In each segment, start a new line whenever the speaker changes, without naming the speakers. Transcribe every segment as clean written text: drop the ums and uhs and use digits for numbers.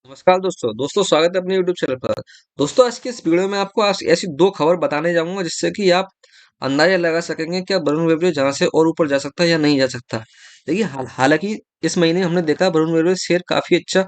नमस्कार दोस्तों दोस्तों स्वागत है अपने YouTube चैनल पर। दोस्तों आज की इस वीडियो में आपको आज ऐसी दो खबर बताने जाऊंगा जिससे कि आप अंदाजा लगा सकेंगे कि वरुण वेबरेज यहाँ से और ऊपर जा सकता है या नहीं जा सकता। देखिए हालांकि इस महीने हमने देखा वरुण वेबरेज शेयर काफी अच्छा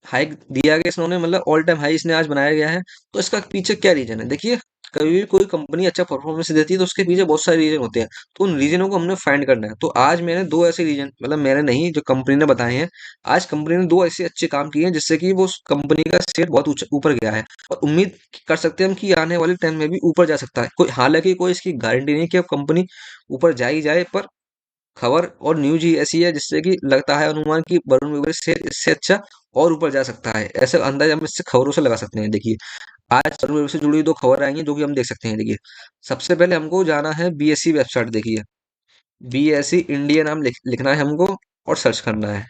हाइक दिया गया इसने मतलब ऑल टाइम हाई इसने आज बनाया गया है। तो इसका पीछे क्या रीजन है? देखिए कभी भी कोई कंपनी अच्छा परफॉर्मेंस देती है तो उसके पीछे बहुत सारे रीजन होते हैं। तो उन रीजनों को हमने फाइंड करना है। तो आज मैंने दो ऐसे रीजन मैंने नहीं जो कंपनी ने बताए हैं। आज कंपनी ने दो ऐसे अच्छे काम किए हैं जिससे कि वो उस कंपनी का शेयर बहुत ऊपर गया है। और उम्मीद कर सकते हैं हम कि आने वाले टाइम में भी ऊपर जा सकता है। कोई हालांकि कोई इसकी गारंटी नहीं कि अब कंपनी ऊपर जा ही जाए, पर खबर और न्यूज ही ऐसी है जिससे कि लगता है अनुमान कि वरुण विवेक से इससे अच्छा और ऊपर जा सकता है। ऐसे अंदाज हम इससे खबरों से लगा सकते हैं। देखिए आज वरुण विवेक से जुड़ी हुई दो खबर आएंगी जो कि हम देख सकते हैं। देखिए सबसे पहले हमको जाना है बीएससी वेबसाइट। देखिए बीएससी इंडिया नाम लिखना है हमको और सर्च करना है।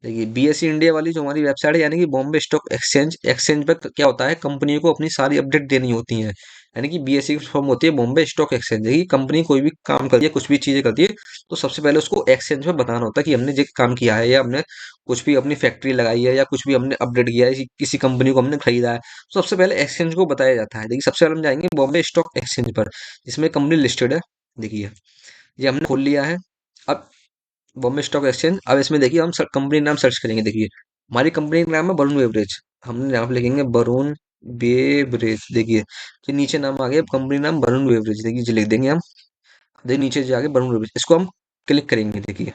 देखिए बीएससी इंडिया वाली जो हमारी वेबसाइट है यानी कि बॉम्बे स्टॉक एक्सचेंज एक्सचेंज पे क्या होता है, कंपनी को अपनी सारी अपडेट देनी होती है। यानी कि बीएससी की फॉर्म होती है बॉम्बे स्टॉक एक्सचेंज। देखिए कंपनी कोई भी काम करती है, कुछ भी चीजें करती है, तो सबसे पहले उसको एक्सचेंज पे बताना होता है कि हमने जो काम किया है या हमने कुछ भी अपनी फैक्ट्री लगाई है या कुछ भी हमने अपडेट किया है, किसी कंपनी को हमने खरीदा है। तो सबसे पहले एक्सचेंज को बताया जाता है। देखिए सबसे पहले हम जाएंगे बॉम्बे स्टॉक एक्सचेंज पर जिसमें कंपनी लिस्टेड है। देखिए ये हमने खोल लिया है। अब बॉम्बे स्टॉक एक्सचेंज, अब इसमें देखिए हम कंपनी नाम सर्च करेंगे। देखिए हमारी कंपनी का नाम है वरुण बेवरेज। हम यहाँ पे लिखेंगे वरुण बेवरेज। देखिए तो नीचे नाम आ गया कंपनी नाम वरुण बेवरेज। देखिए जी लिख देंगे हम। देखिए नीचे जाके वरुण बेवरेज इसको हम क्लिक करेंगे। देखिए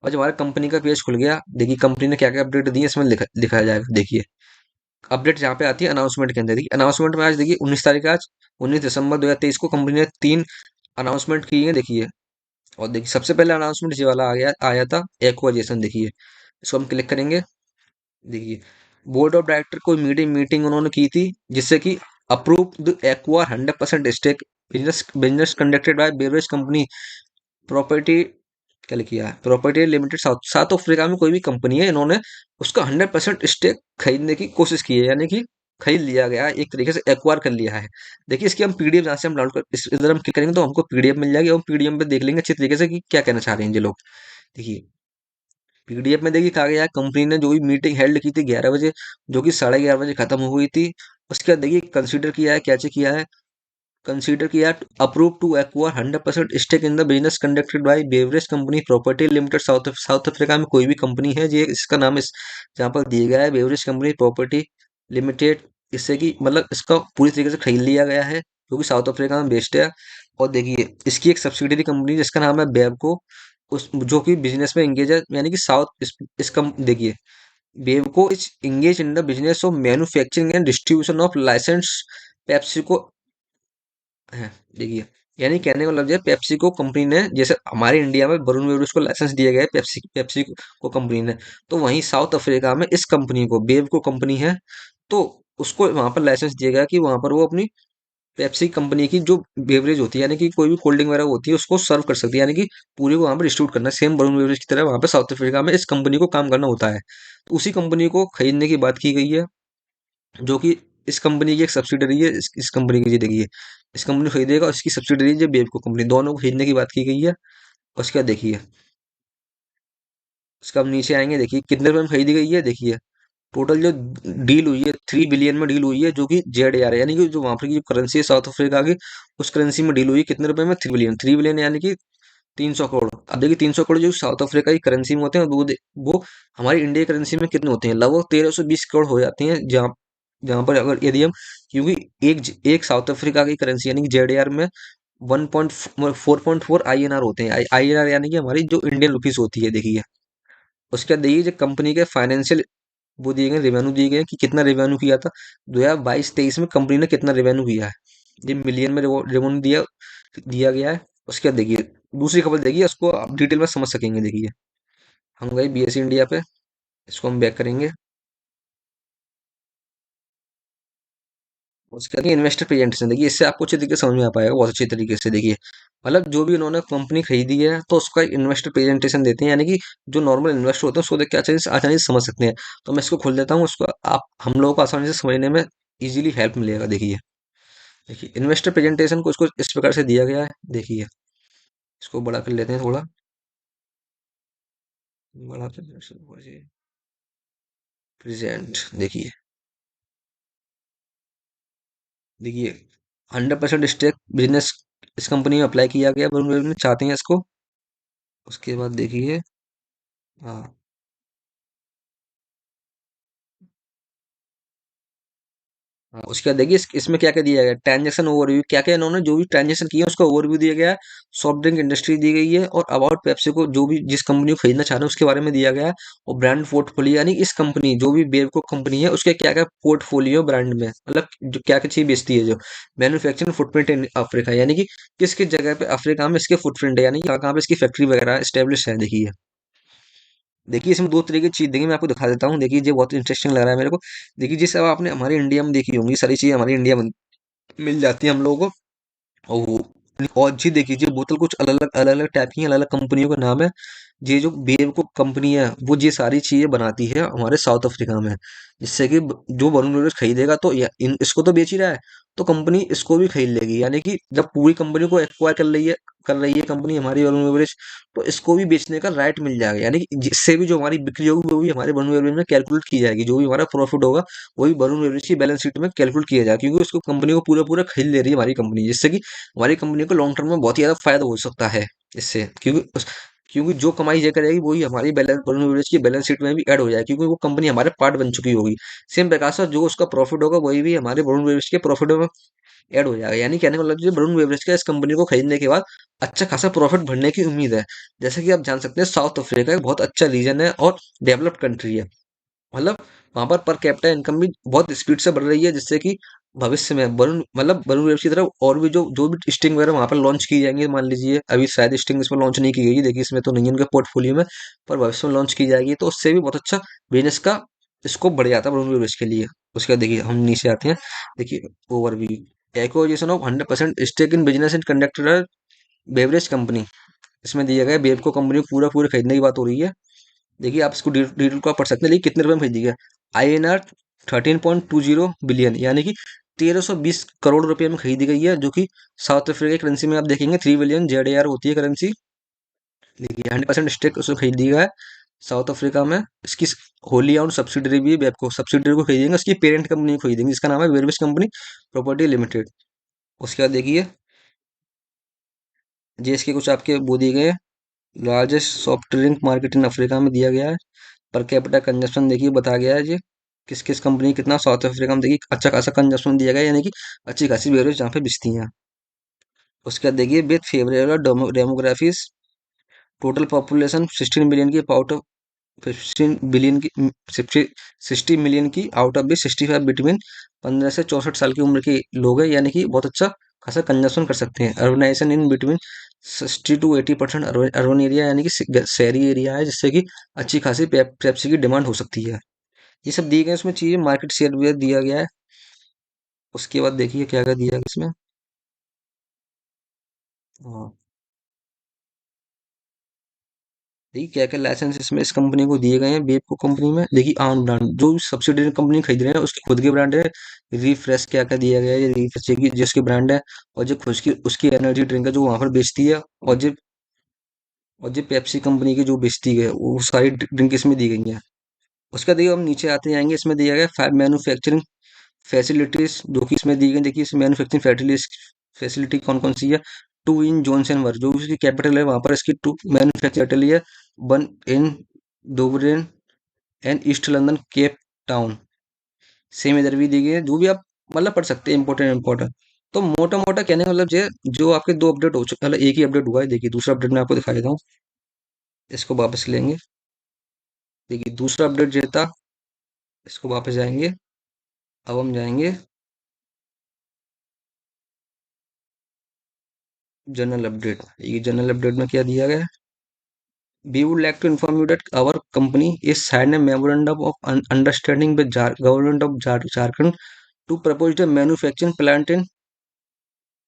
और जब हमारा कंपनी का पेज खुल गया, देखिए कंपनी ने क्या क्या अपडेट दी है इसमें दिखाया जाएगा। देखिए अपडेट जहाँ पे आती है अनाउंसमेंट के अंदर। देखिए अनाउंसमेंट में आज देखिए 19 तारीख, आज 19 दिसंबर 2023 को कंपनी ने 3 अनाउंसमेंट की है। देखिए और देखिए सबसे पहले अनाउंसमेंट ये वाला आ गया आया था एक्वाजेशन। देखिए इसको हम क्लिक करेंगे। देखिए बोर्ड ऑफ डायरेक्टर को मीटिंग मीटिंग उन्होंने की थी जिससे कि approve the acquire 100% stake business business conducted by beverage company property. क्या लिखा है? Property limited South South Africa में कोई भी कंपनी है, इन्होंने उसका 100% स्टेक खरीदने की कोशिश की है। यानी कि खरीद लिया गया है, एक तरीके से एक्वायर कर लिया है। देखिए इसकी हम पीडीएफ जहाँ से हम डाउनलोड कर इधर हम क्लिक करेंगे तो हमको पीडीएफ मिल जाएगी और पीडीएफ पे देख लेंगे अच्छी तरीके से कि क्या कहना चाह रहे हैं ये लोग। देखिए पीडीएफ में देखिए कहा गया है कंपनी ने जो भी मीटिंग हेल्ड की थी 11 बजे, जो कि 11:30 बजे खत्म हो गई थी। उसके बाद देखिए कंसीडर किया है, क्या चीज किया है, कंसीडर किया approve to acquire 100% stake in the business conducted by beverage company property limited South South Africa में कोई भी कंपनी है ये इसका नाम इस जहाँ पर दिया गया है बेवरेज कंपनी प्रॉपर्टी लिमिटेड। इससे कि इसका पूरी तरीके से खरीद लिया गया है जो कि साउथ अफ्रीका में बेस्ड है। और देखिए इसकी एक सब्सिडरी कंपनी जिसका नाम है बेवको, उस जो कि बिजनेस में एंगेज है। यानी कि साउथ इसका देखिए Bevco is engage in the business of manufacturing and distribution of license PepsiCo है। देखिए यानी कहने का मतलब ये पेप्सी को कंपनी ने, जैसे हमारे इंडिया में वरुण बेवरेज को लाइसेंस दिया गया है पेप्सी पेप्सी को कंपनी ने, तो वहीं साउथ अफ्रीका में इस कंपनी को बेव को कंपनी है, तो उसको वहां पर लाइसेंस दिया गया कि वहां पर वो अपनी पेप्सी कंपनी की जो बेवरेज होती है यानी कि कोई भी कोल्ड ड्रिंक वगैरह होती है उसको सर्व कर सकती है। यानी कि पूरी को वहां पर डिस्ट्रीब्यूट करना सेम वरुण बेवरेज की तरह वहां पर साउथ अफ्रीका में इस कंपनी को काम करना होता है। तो उसी कंपनी को खरीदने की बात की गई है जो कि इस कंपनी की एक सब्सिडरी है। इस कंपनी की, ये देखिए इस कंपनी को खरीदेगा और इसकी सब्सिडरी है जो बेवको कंपनी, दोनों को खरीदने की बात की गई है। उसके बाद देखिए उसका हम नीचे आएंगे। देखिए कितने रुपए में खरीदी गई है। देखिए टोटल जो डील हुई है 3 बिलियन में डील हुई है जो कि जेड आर यानी कि जो वहां पर की जो करेंसी है साउथ अफ्रीका की, उस करेंसी में डील हुई है। कितने रुपए में? 3 बिलियन। 3 बिलियन यानी कि 300 करोड़। अब देखिए 300 करोड़ जो साउथ अफ्रीका की करेंसी में होते हैं वो हमारी इंडिया करेंसी में कितने होते हैं? लगभग 1320 करोड़ हो जाते हैं। जहाँ जहाँ पर अगर यदि हम, क्योंकि एक साउथ अफ्रीका की करेंसी यानी कि जेडआर में 4.4 आईएनआर होते हैं। आईएनआर यानी कि हमारी जो इंडियन रुपीस होती है। देखिए उसके बाद देखिए जो कंपनी के फाइनेंशियल वो दिए गए, रेवेन्यू दिए गए कि कितना रेवेन्यू किया था 2022-23 में कंपनी ने, कितना रेवेन्यू किया है, ये मिलियन में रेवेन्यू दिया दिया गया है। उसके बाद देखिए दूसरी खबर देखिए, उसको आप डिटेल में समझ सकेंगे। देखिए हम गए बीएससी इंडिया पे, इसको हम बैक करेंगे। उसके बाद इन्वेस्टर प्रेजेंटेशन देखिए, इससे आपको अच्छी तरीके से समझ में आ पाएगा, बहुत अच्छी तरीके से। देखिए जो भी उन्होंने कंपनी खरीदी है तो उसका इन्वेस्टर प्रेजेंटेशन देते हैं। यानी कि जो नॉर्मल इन्वेस्टर होते हैं उसको देख के आसानी से समझ सकते हैं। तो मैं इसको खोल देता हूँ, उसको आप हम लोगों को आसानी से समझने में इजीली हेल्प मिलेगा। देखिए देखिए इन्वेस्टर प्रेजेंटेशन को इसको इस प्रकार से दिया गया है। देखिए इसको बड़ा कर लेते हैं थोड़ा, बड़ा कर प्रेजेंट देखिए, देखिए 100% स्टेक बिजनेस इस कंपनी में अप्लाई किया गया, वरुण गोयल ने चाहते हैं इसको। उसके बाद देखिए, हाँ, हाँ, उसके बाद देखिए इसमें क्या क्या दिया गया, ट्रांजेक्शन ओवरव्यू, क्या क्या इन्होंने जो भी ट्रांजेक्शन किए हैं उसका ओवरव्यू दिया गया है। सॉफ्ट ड्रिंक इंडस्ट्री दी गई है, और अबाउट पेप्सी को जो भी जिस कंपनी को खरीदना चाह रहे हैं उसके बारे में दिया गया है। और ब्रांड पोर्टफोलियो, यानी इस कंपनी जो भी बेवको कंपनी है उसके क्या क्या पोर्टफोलियो ब्रांड में, मतलब जो क्या क्या चीज बेचती है, जो मैन्युफैक्चरिंग फुटप्रिंट इन अफ्रीका, यानी कि किस किस जगह पे अफ्रीका में इसके फुटप्रिंट है, यानी कहाँ कहाँ पे इसकी फैक्ट्री वगैरह स्टेब्लिश है। देखिए, देखिए इसमें दो तरीके की चीज देखिए, मैं आपको दिखा देता हूँ। देखिए ये बहुत इंटरेस्टिंग लग रहा है मेरे को। देखिए जिस अब आपने हमारे इंडिया में देखी होंगी सारी चीजें, हमारी इंडिया में मिल जाती है हम लोगों को। और जी देखिए, ये बोतल कुछ अलग अलग टाइप की, अलग अलग कंपनियों का नाम है। ये जो बेवको कंपनी है वो ये सारी चीजें बनाती है हमारे साउथ अफ्रीका में, जिससे कि जो वरुण बेवरेज खरीदेगा तो इसको तो बेच ही रहा है, तो कंपनी इसको भी खरीद लेगी। यानी कि जब पूरी कंपनी को एक्वायर कर रही है कंपनी हमारी वरुण बेवरेज, तो इसको भी बेचने का राइट मिल जाएगा। यानी कि जिससे भी जो हमारी बिक्री होगी वो भी हमारे वरुण बेवरेज में कैलकुलेट की जाएगी, जो भी हमारा प्रॉफिट होगा वो भी वरुण बेवरेज की बैलेंस शीट में कैलकुलेट किया जाएगा, क्योंकि उसको कंपनी को पूरा पूरा खरीद ले रही है हमारी कंपनी, जिससे कि हमारी कंपनी को लॉन्ग टर्म में बहुत ही ज्यादा फायदा हो सकता है इससे। क्योंकि जो कमाई ये करेगी वही हमारी बैलेंस वरुण बेवरेज की बैलेंस शीट में भी ऐड हो जाएगी, क्योंकि वो कंपनी हमारे पार्ट बन चुकी होगी। सेम प्रकार से जो उसका प्रॉफिट होगा वही भी हमारे वरुण बेवरेज के प्रॉफिट में ऐड हो जाएगा। यानी कहने का मतलब जो वरुण बेवरेज का इस कंपनी को खरीदने के बाद अच्छा खासा प्रॉफिट बढ़ने की उम्मीद है। जैसे कि आप जान सकते हैं साउथ अफ्रीका एक बहुत अच्छा रीजन है और डेवलप्ड कंट्री है। मतलब वहां पर कैपिटा इनकम भी बहुत स्पीड से बढ़ रही है, जिससे कि भविष्य में वरुण वेव्स की तरफ और भी जो भी स्टिंग वगैरह वहां पर लॉन्च की जाएंगी। मान लीजिए अभी शायद स्टिंग इसमें लॉन्च नहीं की गई है, देखिए इसमें तो नहीं है उनके पोर्टफोलियो में, पर भविष्य में लॉन्च की जाएगी, तो उससे भी बहुत अच्छा बिजनेस का स्कोप बढ़ जाता है वरुण वेव्स के लिए। उसके बाद देखिए हम नीचे आते हैं। देखिए overview, acquisition of 100% stake in business and conductor beverage company, इसमें दिया गया बेवको कंपनी को पूरा पूरा खरीदने की बात हो रही है। देखिए आप इसको डिटेल को आप पढ़ सकते हैं, लेकिन कितने रुपए में खरीदी गया, INR 13.20 बिलियन, यानी कि 1320 करोड़ रुपए में खरीदी गई है, जो कि साउथ अफ्रीका की करेंसी में आप देखेंगे 3 बिलियन ZAR होती है करेंसी। देखिए 100% स्टेक उसको खरीदी गया है साउथ अफ्रीका में। इसकी होली ओन्ड सब्सिडरी भी वेब को सब्सिडरी को खरीदेंगे, उसकी पेरेंट कंपनी को खरीदेंगे, जिसका नाम है वेरविस कंपनी प्रॉपर्टी लिमिटेड। उसके बाद देखिए ये इसके कुछ आपके वो दिए गए, largest soft drink market in Africa में दिया गया है। पर कैपिटा कंजप्शन देखिए बता गया है जी, किस किस कंपनी कितना, साउथ अफ्रीका में देखिए अच्छा खासा कंजप्शन दिया गया है, यानी कि अच्छी खासी बेवरेज जहाँ पे बिकती हैं। उसके बाद देखिए with favourable demographics, total population 16 billion की, आउट ऑफ 15 बिलियन की, 60 मिलियन की, आउट ऑफ भी 65 बिटवीन 15 से 64 साल की उम्र के लोग हैं, यानी कि बहुत अच्छा खासा कंजप्शन कर सकते हैं। Urbanisation in between 60 to 80% urban area, यानी कि शहरी एरिया है, जिससे कि अच्छी खासी पेप्सी की डिमांड हो सकती है। ये सब दिए गए इसमें चीजें, मार्केट शेयर भी दिया गया है। उसके बाद देखिए क्या क्या दिया है इसमें। हाँ, देखिए क्या क्या लाइसेंस इसमें इस कंपनी को दिए गए हैं, बेबको कंपनी में। देखिए आन ब्रांड जो सब्सिडरी कंपनी खरीद रहे हैं उसके खुद के ब्रांड है। रिफ्रेश क्या क्या दिया गया है, ये रिफ्रेश की जिसके ब्रांड है, और जो खुद की उसकी एनर्जी ड्रिंक है जो वहां पर बेचती है, और जो पेप्सी कंपनी की जो बेचती है वो सारी ड्रिंक इसमें दी गई है। उसका देखिए हम नीचे आते जाएंगे, इसमें दिया गया 5 मैन्युफैक्चरिंग फैसिलिटीज जो कि इसमें दी गई। देखिए इसमें मैन्युफैक्चरिंग फैसिलिटी कौन कौन सी है, टू इन जॉनसन वर्ग जो उसकी कैपिटल है वहां पर इसकी टू मैन्युफैक्चरिंग है, one in Durban and East London Cape Town. Same इधर भी दी गई है, जो भी आप मतलब पढ़ सकते हैं इंपॉर्टेंट। तो मोटा मोटा कहने का मतलब ये जो आपके दो अपडेट हो चुके, मतलब एक ही अपडेट हुआ है। देखिए दूसरा अपडेट मैं आपको दिखा देता हूँ, इसको वापस लेंगे। देखिए दूसरा अपडेट ये था, इसको वापस जाएंगे। अब हम जाएंगे जनरल अपडेट। ये जनरल अपडेट में क्या दिया गया है, we would like to inform you that our company is signed a memorandum of understanding with government of Jharkhand to propose the manufacturing plant in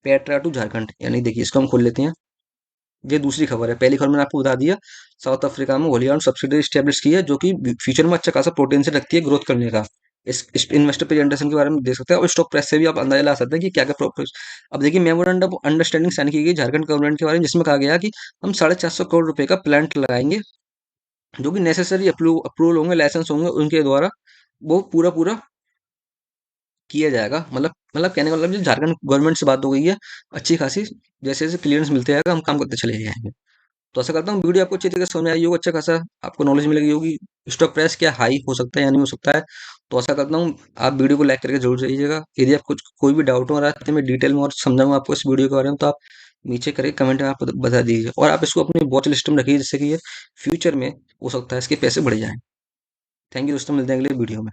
Patratu Jharkhand. यानी देखिए इसको हम खोल लेते हैं। ये दूसरी खबर है, पहली खबर मैंने आपको बता दिया, साउथ अफ्रीका में होली सब्सिडरी स्टेब्लिश की है, जो कि फ्यूचर में अच्छा खासा पोटेंशियल रखती है ग्रोथ करने का। इस इन्वेस्टर प्रेजेंटेशन के बारे में देख सकते हैं, और स्टॉक प्राइस से भी आप अंदाजा ला सकते हैं कि क्या क्या प्रॉफिट। अब देखिए मेमोरेंडम ऑफ अंडरस्टैंडिंग साइन की गई झारखंड गवर्नमेंट के बारे में, जिसमें कहा गया कि हम 450 करोड़ रुपए का प्लांट लगाएंगे, जो कि नेसेसरी अप्रूवल होंगे, लाइसेंस होंगे उनके द्वारा, वो पूरा पूरा किया जाएगा। मतलब कहने का मतलब जो झारखंड गवर्नमेंट से बात हो गई है, अच्छी खासी जैसे जैसे क्लियरेंस मिलते जाएगा हम काम करते चले जाएंगे। तो ऐसा करता हूँ वीडियो आपको अच्छी तरीके से समझ में आई होगी, अच्छा खासा आपको नॉलेज मिलेगी होगी। स्टॉक प्राइस क्या हाई हो सकता है या नहीं हो सकता है। तो ऐसा करता हूँ आप वीडियो को लाइक करके जरूर जाइएगा। यदि आप कुछ कोई भी डाउट हो रहा है तो मैं डिटेल में और समझाऊंगा आपको इस वीडियो के बारे में, तो आप नीचे करके कमेंट में आप बता दीजिए। और आप इसको अपनी वॉच लिस्ट में रखिए जिससे कि ये फ्यूचर में हो सकता है इसके पैसे बढ़ जाएं। थैंक यू दोस्तों, मिलते हैं अगले वीडियो में।